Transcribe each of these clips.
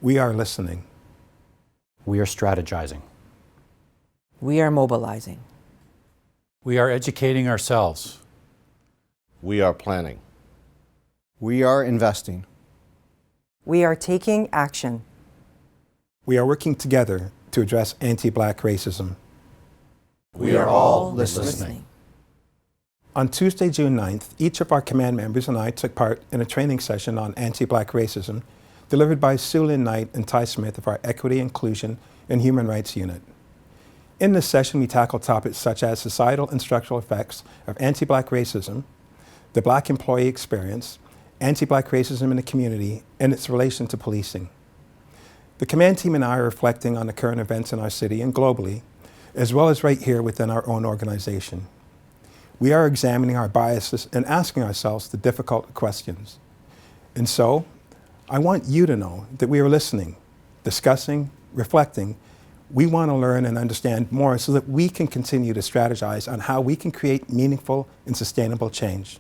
We are listening. We are strategizing. We are mobilizing. We are educating ourselves. We are planning. We are investing. We are taking action. We are working together to address anti-Black racism. We are all listening. On Tuesday, June 9th, each of our command members and I took part in a training session on anti-Black racism delivered by Sue Lynn Knight and Ty Smith of our Equity, Inclusion, and Human Rights Unit. In this session, we tackled topics such as societal and structural effects of anti-Black racism, the Black employee experience, anti-Black racism in the community, and its relation to policing. The command team and I are reflecting on the current events in our city and globally, as well as right here within our own organization. We are examining our biases and asking ourselves the difficult questions. And so, I want you to know that we are listening, discussing, reflecting. We want to learn and understand more so that we can continue to strategize on how we can create meaningful and sustainable change.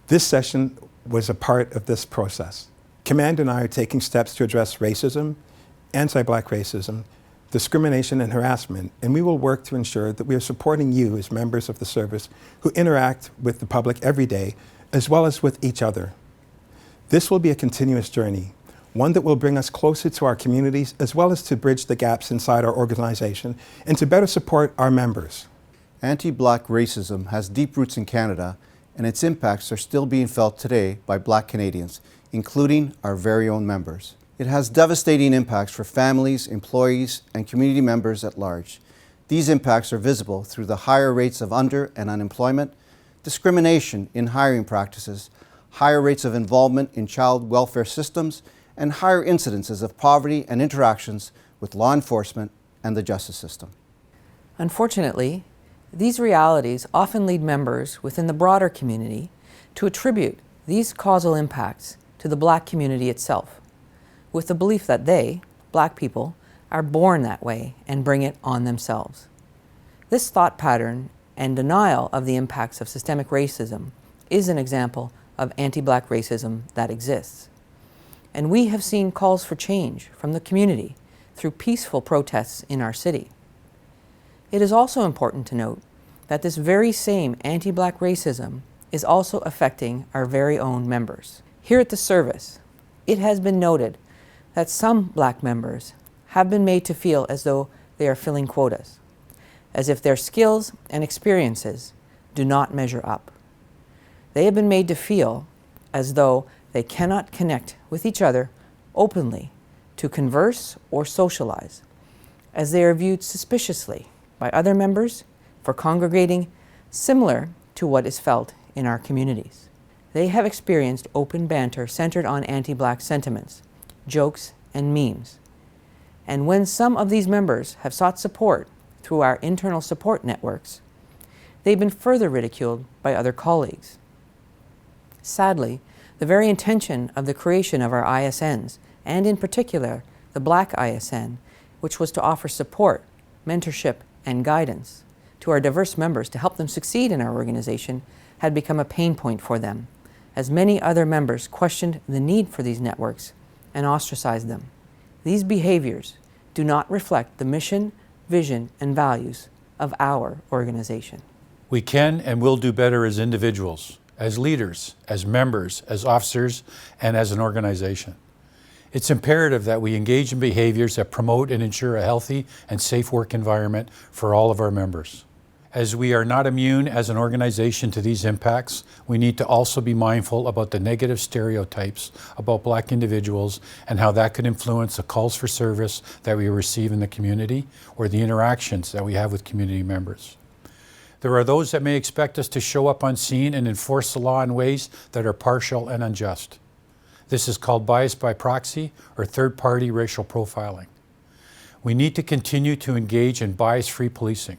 This session was a part of this process. Command and I are taking steps to address racism, anti-Black racism, discrimination and harassment, and we will work to ensure that we are supporting you as members of the service who interact with the public every day, as well as with each other. This will be a continuous journey, one that will bring us closer to our communities, as well as to bridge the gaps inside our organization and to better support our members. Anti-Black racism has deep roots in Canada, and its impacts are still being felt today by Black Canadians, including our very own members. It has devastating impacts for families, employees, and community members at large. These impacts are visible through the higher rates of under- and unemployment, discrimination in hiring practices, higher rates of involvement in child welfare systems, and higher incidences of poverty and interactions with law enforcement and the justice system. Unfortunately, these realities often lead members within the broader community to attribute these causal impacts to the Black community itself, with the belief that they, Black people, are born that way and bring it on themselves. This thought pattern and denial of the impacts of systemic racism is an example of anti-Black racism that exists. And we have seen calls for change from the community through peaceful protests in our city. It is also important to note that this very same anti-Black racism is also affecting our very own members. Here at the service, it has been noted that some Black members have been made to feel as though they are filling quotas, as if their skills and experiences do not measure up. They have been made to feel as though they cannot connect with each other openly to converse or socialize, as they are viewed suspiciously by other members for congregating similar to what is felt in our communities. They have experienced open banter centered on anti-Black sentiments, jokes, and memes. And when some of these members have sought support through our internal support networks, they've been further ridiculed by other colleagues. Sadly, the very intention of the creation of our ISNs, and in particular the Black ISN, which was to offer support, mentorship, and guidance to our diverse members to help them succeed in our organization, had become a pain point for them, as many other members questioned the need for these networks and ostracized them. These behaviors do not reflect the mission, vision, and values of our organization. We can and will do better as individuals, as leaders, as members, as officers, and as an organization. It's imperative that we engage in behaviors that promote and ensure a healthy and safe work environment for all of our members. As we are not immune as an organization to these impacts, we need to also be mindful about the negative stereotypes about Black individuals and how that could influence the calls for service that we receive in the community or the interactions that we have with community members. There are those that may expect us to show up on scene and enforce the law in ways that are partial and unjust. This is called bias by proxy or third-party racial profiling. We need to continue to engage in bias-free policing,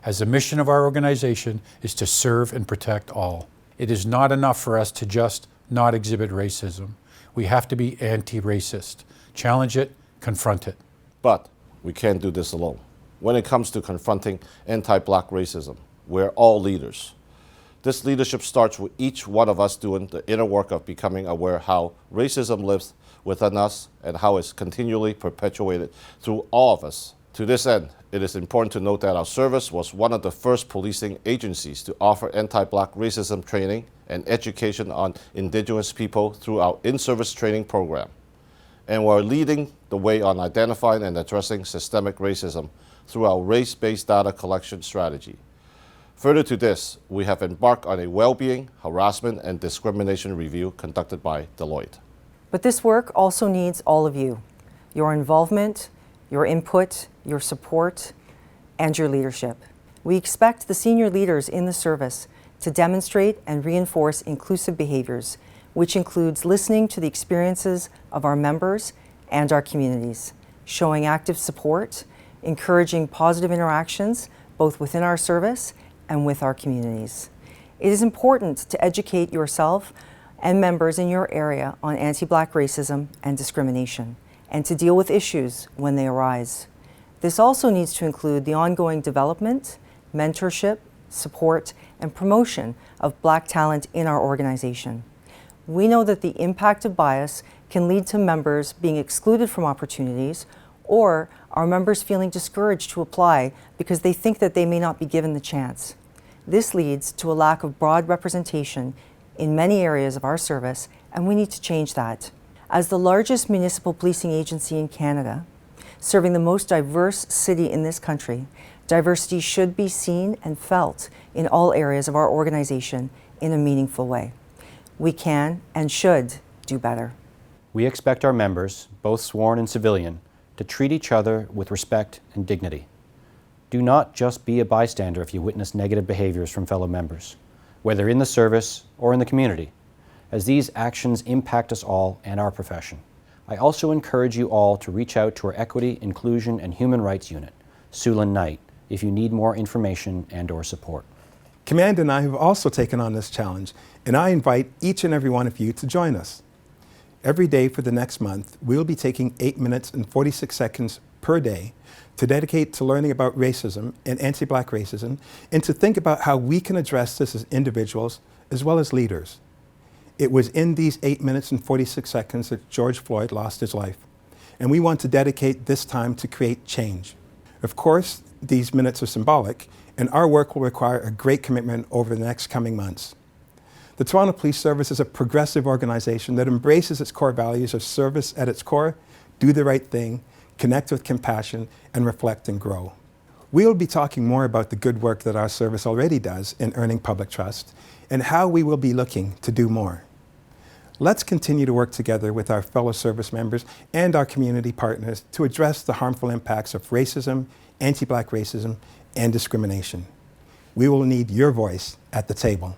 as the mission of our organization is to serve and protect all. It is not enough for us to just not exhibit racism. We have to be anti-racist, challenge it, confront it. But we can't do this alone. When it comes to confronting anti-Black racism, we're all leaders. This leadership starts with each one of us doing the inner work of becoming aware how racism lives within us and how it's continually perpetuated through all of us. To this end, it is important to note that our service was one of the first policing agencies to offer anti-Black racism training and education on Indigenous people through our in-service training program. And we're leading the way on identifying and addressing systemic racism through our race-based data collection strategy. Further to this, we have embarked on a well-being, harassment, and discrimination review conducted by Deloitte. But this work also needs all of you, your involvement, your input, your support, and your leadership. We expect the senior leaders in the service to demonstrate and reinforce inclusive behaviors, which includes listening to the experiences of our members and our communities, showing active support, encouraging positive interactions both within our service and with our communities. It is important to educate yourself and members in your area on anti-Black racism and discrimination, and to deal with issues when they arise. This also needs to include the ongoing development, mentorship, support, and promotion of Black talent in our organization. We know that the impact of bias can lead to members being excluded from opportunities, or our members feeling discouraged to apply because they think that they may not be given the chance. This leads to a lack of broad representation in many areas of our service, and we need to change that. As the largest municipal policing agency in Canada, serving the most diverse city in this country, diversity should be seen and felt in all areas of our organization in a meaningful way. We can and should do better. We expect our members, both sworn and civilian, to treat each other with respect and dignity. Do not just be a bystander if you witness negative behaviors from fellow members, whether in the service or in the community, as these actions impact us all and our profession. I also encourage you all to reach out to our Equity, Inclusion, and Human Rights Unit, Siouxland Knight, if you need more information and/or support. Command and I have also taken on this challenge, and I invite each and every one of you to join us. Every day for the next month, we'll be taking 8 minutes and 46 seconds per day to dedicate to learning about racism and anti-Black racism, and to think about how we can address this as individuals as well as leaders. It was in these 8 minutes and 46 seconds that George Floyd lost his life, and we want to dedicate this time to create change. Of course, these minutes are symbolic, and our work will require a great commitment over the next coming months. The Toronto Police Service is a progressive organization that embraces its core values of service at its core, do the right thing, connect with compassion, and reflect and grow. We'll be talking more about the good work that our service already does in earning public trust, and how we will be looking to do more. Let's continue to work together with our fellow service members and our community partners to address the harmful impacts of racism, anti-Black racism, and discrimination. We will need your voice at the table.